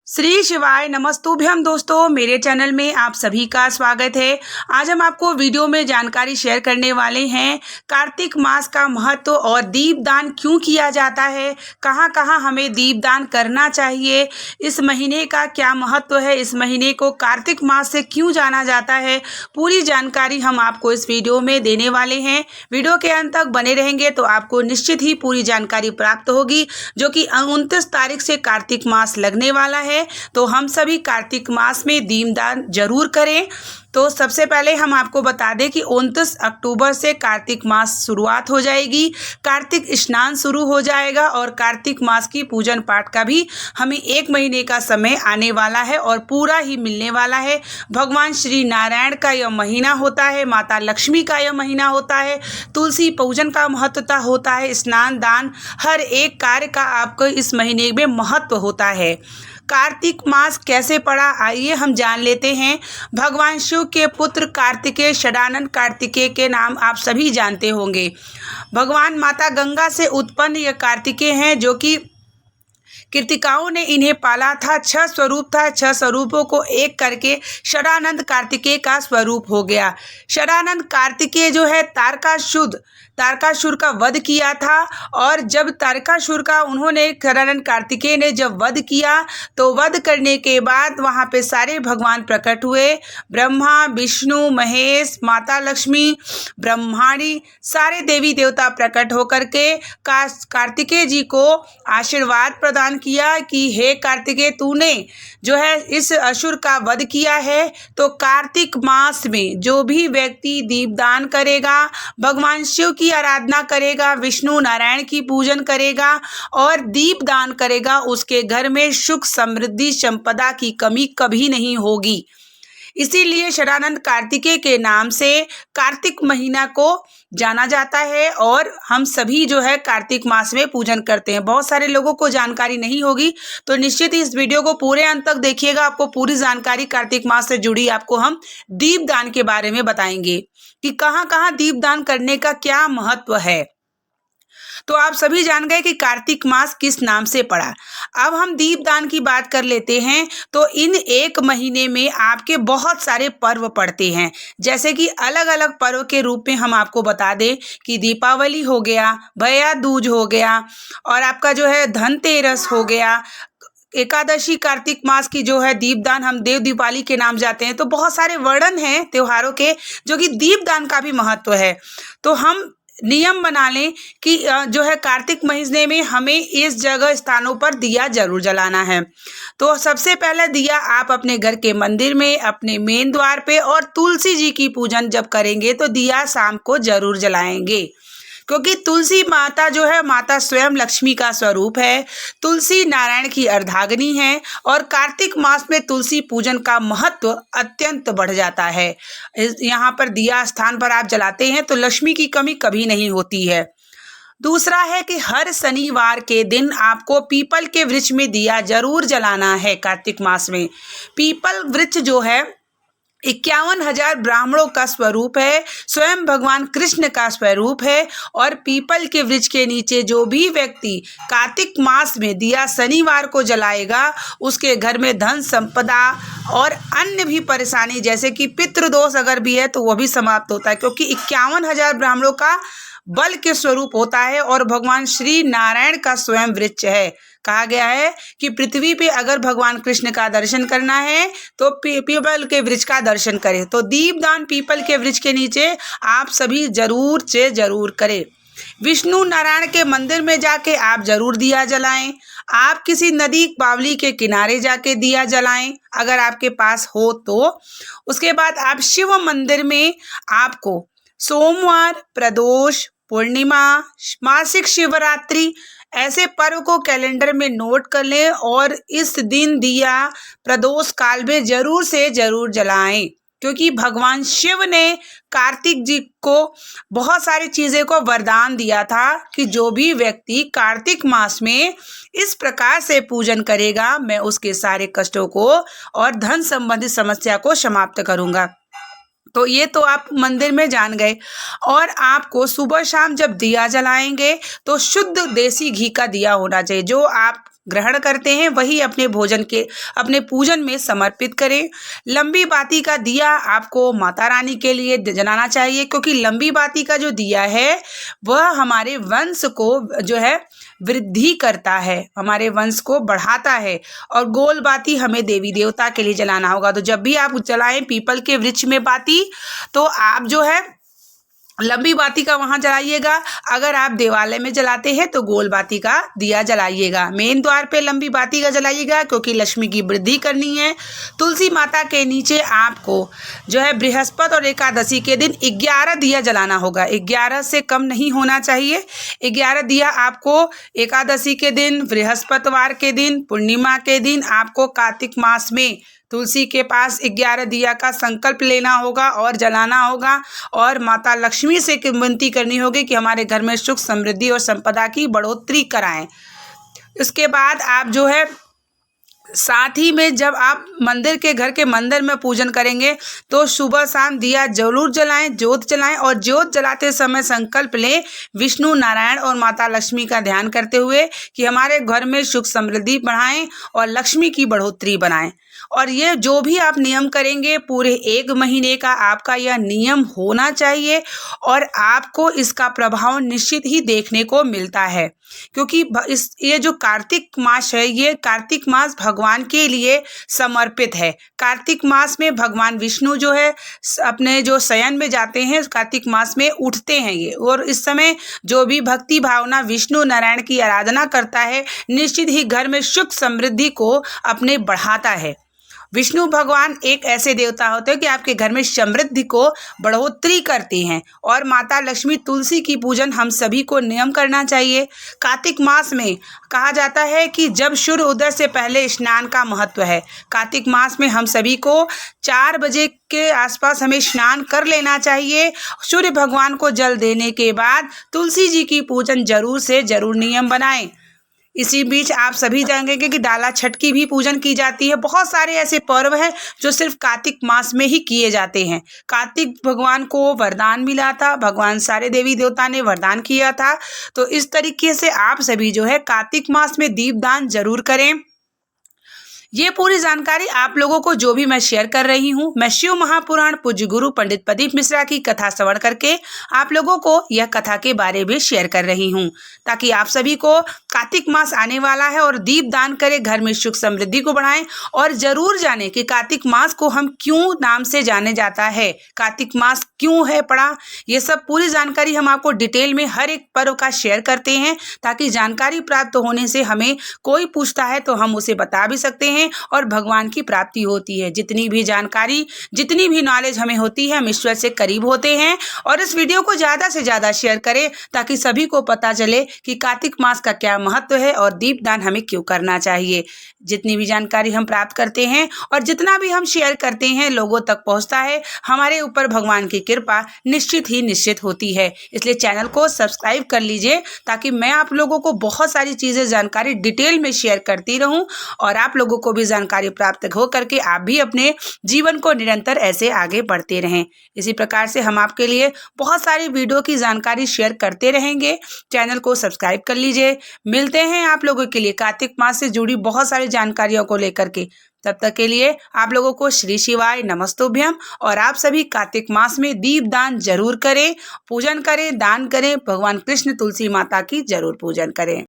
श्री शिवाय नमस्तुभ्यम। दोस्तों, मेरे चैनल में आप सभी का स्वागत है। आज हम आपको वीडियो में जानकारी शेयर करने वाले हैं कार्तिक मास का महत्व और दीपदान क्यों किया जाता है, कहां कहां हमें दीपदान करना चाहिए, इस महीने का क्या महत्व है, इस महीने को कार्तिक मास से क्यों जाना जाता है। पूरी जानकारी हम आपको इस वीडियो में देने वाले हैं। वीडियो के अंत तक बने रहेंगे तो आपको निश्चित ही पूरी जानकारी प्राप्त होगी, जो कि 29 तारीख से कार्तिक मास लगने वाला है। तो हम सभी कार्तिक मास में दीपदान जरूर करें। तो सबसे पहले हम आपको बता दें कि 29 अक्टूबर से कार्तिक मास शुरुआत हो जाएगी, कार्तिक स्नान शुरू हो जाएगा और कार्तिक मास की पूजन पाठ का भी हमें 1 महीने का समय आने वाला है और पूरा ही मिलने वाला है। भगवान श्री नारायण का यह महीना होता है, माता लक्ष्मी का यह महीना होता है, तुलसी पूजन का महत्वता होता है, स्नान दान हर एक कार्य का आपको इस महीने में महत्व होता है। कार्तिक मास कैसे पड़ा, आइए हम जान लेते हैं। भगवान शिव के पुत्र कार्तिकेय, षडानन कार्तिकेय के नाम आप सभी जानते होंगे। भगवान माता गंगा से उत्पन्न ये कार्तिकेय हैं, जो कि कृतिकाओं ने इन्हें पाला था। 6 स्वरूप था, 6 स्वरूपों को एक करके षडानंद कार्तिकेय का स्वरूप हो गया। षडानंद कार्तिकेय जो है तारकासुर का वध किया था, और जब तारकासुर का उन्होंने षडानंद कार्तिकेय ने जब वध किया तो वध करने के बाद वहाँ पे सारे भगवान प्रकट हुए। ब्रह्मा, विष्णु, महेश, माता लक्ष्मी, ब्रह्माणी, सारे देवी देवता प्रकट होकर के कार्तिकेय जी को आशीर्वाद प्रदान किया कि हे कार्तिकेय, तूने जो है इस असुर का वध किया है, तो कार्तिक मास में जो भी व्यक्ति दीपदान करेगा, भगवान शिव की आराधना करेगा, विष्णु नारायण की पूजन करेगा और दीपदान करेगा, उसके घर में सुख समृद्धि संपदा की कमी कभी नहीं होगी। इसीलिए षडानंद कार्तिकेय के नाम से कार्तिक महीना को जाना जाता है और हम सभी जो है कार्तिक मास में पूजन करते हैं। बहुत सारे लोगों को जानकारी नहीं होगी, तो निश्चित ही इस वीडियो को पूरे अंत तक देखिएगा। आपको पूरी जानकारी कार्तिक मास से जुड़ी आपको हम दीपदान के बारे में बताएंगे कि कहाँ कहाँ दीपदान करने का क्या महत्व है। तो आप सभी जान गए कि कार्तिक मास किस नाम से पड़ा। अब हम दीपदान की बात कर लेते हैं। तो इन 1 महीने में आपके बहुत सारे पर्व पड़ते हैं, जैसे कि अलग अलग पर्व के रूप में हम आपको बता दें कि दीपावली हो गया, भैया दूज हो गया, और आपका जो है धनतेरस हो गया, एकादशी कार्तिक मास की जो है दीपदान हम देव दीपावली के नाम जाते हैं। तो बहुत सारे वर्णन हैं त्योहारों के, जो कि दीपदान का भी महत्व है। तो हम नियम बना लें कि जो है कार्तिक महीने में हमें इस जगह स्थानों पर दिया जरूर जलाना है। तो सबसे पहले दिया आप अपने घर के मंदिर में, अपने मेन द्वार पे, और तुलसी जी की पूजन जब करेंगे तो दिया शाम को जरूर जलाएंगे, क्योंकि तुलसी माता जो है माता स्वयं लक्ष्मी का स्वरूप है। तुलसी नारायण की अर्धांगिनी है और कार्तिक मास में तुलसी पूजन का महत्व अत्यंत बढ़ जाता है। यहाँ पर दिया स्थान पर आप जलाते हैं तो लक्ष्मी की कमी कभी नहीं होती है। दूसरा है कि हर शनिवार के दिन आपको पीपल के वृक्ष में दिया जरूर जलाना है। कार्तिक मास में पीपल वृक्ष जो है 51,000 ब्राह्मणों का स्वरूप है, स्वयं भगवान कृष्ण का स्वरूप है। और पीपल के वृक्ष के नीचे जो भी व्यक्ति कार्तिक मास में दिया शनिवार को जलाएगा, उसके घर में धन संपदा और अन्य भी परेशानी, जैसे कि पितृदोष अगर भी है तो वह भी समाप्त होता है, क्योंकि 51,000 ब्राह्मणों का बल के स्वरूप होता है और भगवान श्री नारायण का स्वयं वृक्ष है। कहा गया है कि पृथ्वी पे अगर भगवान कृष्ण का दर्शन करना है तो पीपल के वृक्ष का दर्शन करें। तो दीपदान पीपल के वृक्ष के नीचे आप सभी जरूर से जरूर करें। विष्णु नारायण के मंदिर में जाके आप जरूर दिया जलाएं। आप किसी नदी बावली के किनारे जाके दिया जलाएं अगर आपके पास हो तो। उसके बाद आप शिव मंदिर में आपको सोमवार, प्रदोष, पूर्णिमा, मासिक शिवरात्रि ऐसे पर्व को कैलेंडर में नोट कर लें और इस दिन दिया प्रदोष काल में जरूर से जरूर जलाएं, क्योंकि भगवान शिव ने कार्तिक जी को बहुत सारी चीज़ें को वरदान दिया था कि जो भी व्यक्ति कार्तिक मास में इस प्रकार से पूजन करेगा, मैं उसके सारे कष्टों को और धन संबंधित समस्या को समाप्त करूँगा। तो ये तो आप मंदिर में जान गए। और आपको सुबह शाम जब दिया जलाएंगे तो शुद्ध देसी घी का दिया होना चाहिए। जो आप ग्रहण करते हैं वही अपने पूजन में समर्पित करें। लंबी बाती का दिया आपको माता रानी के लिए जलाना चाहिए, क्योंकि लंबी बाती का जो दिया है वह हमारे वंश को जो है वृद्धि करता है, हमारे वंश को बढ़ाता है। और गोल बाती हमें देवी देवता के लिए जलाना होगा। तो जब भी आप जलाएं पीपल के वृक्ष में बाती, तो आप जो है लंबी बाती का वहां जलाइएगा। अगर आप देवालय में जलाते हैं तो गोल बाती का दिया जलाइएगा। मेन द्वार पे लंबी बाती का जलाइएगा, क्योंकि लक्ष्मी की वृद्धि करनी है। तुलसी माता के नीचे आपको जो है बृहस्पति और एकादशी के दिन 11 दिया जलाना होगा। 11 से कम नहीं होना चाहिए। 11 दिया आपको एकादशी के दिन, बृहस्पतिवार के दिन, पूर्णिमा के दिन आपको कार्तिक मास में तुलसी के पास 11 दिया का संकल्प लेना होगा और जलाना होगा। और माता लक्ष्मी से विनती करनी होगी कि हमारे घर में सुख समृद्धि और संपदा की बढ़ोतरी कराएं। उसके बाद आप जो है साथ ही में जब आप घर के मंदिर में पूजन करेंगे तो सुबह शाम दिया जरूर जलाएं, जोत जलाएं। और जोत जलाते समय संकल्प लें विष्णु नारायण और माता लक्ष्मी का ध्यान करते हुए कि हमारे घर में सुख समृद्धि बढ़ाएं और लक्ष्मी की बढ़ोतरी बनाएं। और ये जो भी आप नियम करेंगे पूरे 1 महीने का आपका यह नियम होना चाहिए, और आपको इसका प्रभाव निश्चित ही देखने को मिलता है। क्योंकि ये जो कार्तिक मास है, ये कार्तिक मास भगवान के लिए समर्पित है। कार्तिक मास में भगवान विष्णु जो है अपने जो शयन में जाते हैं, कार्तिक मास में उठते हैं ये, और इस समय जो भी भक्ति भावना विष्णु नारायण की आराधना करता है निश्चित ही घर में सुख समृद्धि को अपने बढ़ाता है। विष्णु भगवान एक ऐसे देवता होते हैं कि आपके घर में समृद्धि को बढ़ोतरी करते हैं। और माता लक्ष्मी तुलसी की पूजन हम सभी को नियम करना चाहिए। कार्तिक मास में कहा जाता है कि जब सूर्य उदय से पहले स्नान का महत्व है। कार्तिक मास में हम सभी को 4 बजे के आसपास हमें स्नान कर लेना चाहिए। सूर्य भगवान को जल देने के बाद तुलसी जी की पूजन जरूर से जरूर नियम बनाएं। इसी बीच आप सभी जानेंगे कि डाला छठ की भी पूजन की जाती है। बहुत सारे ऐसे पर्व हैं जो सिर्फ कार्तिक मास में ही किए जाते हैं। कार्तिक भगवान को वरदान मिला था, भगवान सारे देवी देवता ने वरदान किया था। तो इस तरीके से आप सभी जो है कार्तिक मास में दीपदान जरूर करें। ये पूरी जानकारी आप लोगों को जो भी मैं शेयर कर रही हूँ, मैं शिव महापुराण पूज्य गुरु पंडित प्रदीप मिश्रा की कथा श्रवण करके आप लोगों को यह कथा के बारे में शेयर कर रही हूँ, ताकि आप सभी को कार्तिक मास आने वाला है और दीप दान करें, घर में सुख समृद्धि को बढ़ाएं। और जरूर जानें कि कार्तिक मास को हम क्यों नाम से जाने जाता है, कार्तिक मास क्यों है पड़ा। ये सब पूरी जानकारी हम आपको डिटेल में हर एक पर्व का शेयर करते हैं, ताकि जानकारी प्राप्त होने से हमें कोई पूछता है तो हम उसे बता भी सकते हैं और भगवान की प्राप्ति होती है। जितनी भी जानकारी, जितनी भी नॉलेज हमें होती है, हम ईश्वर से करीब होते हैं। और इस वीडियो को ज़्यादा से ज़्यादा शेयर करें, ताकि सभी को पता चले कि कार्तिक मास का क्या महत्व है और दीपदान हमें क्यों करना चाहिए। जितनी भी जानकारी हम प्राप्त करते हैं और जितना भी हम शेयर करते हैं लोगों तक पहुंचता है, हमारे ऊपर भगवान की कृपा निश्चित ही निश्चित होती है। इसलिए चैनल को सब्सक्राइब कर लीजिए, ताकि मैं आप लोगों को बहुत सारी चीज़ें जानकारी डिटेल में शेयर करती रहूं और आप लोगों को भी जानकारी प्राप्त हो करके आप भी अपने जीवन को निरंतर ऐसे आगे बढ़ते रहें। इसी प्रकार से हम आपके लिए बहुत सारी वीडियो की जानकारी शेयर करते रहेंगे। चैनल को सब्सक्राइब कर लीजिए। मिलते हैं आप लोगों के लिए कार्तिक मास से जुड़ी बहुत सारी जानकारियों को लेकर के। तब तक के लिए आप लोगों को श्री शिवाय नमस्तुभ्यम। और आप सभी कार्तिक मास में दीप दान जरूर करें, पूजन करें, दान करें। भगवान कृष्ण तुलसी माता की जरूर पूजन करें।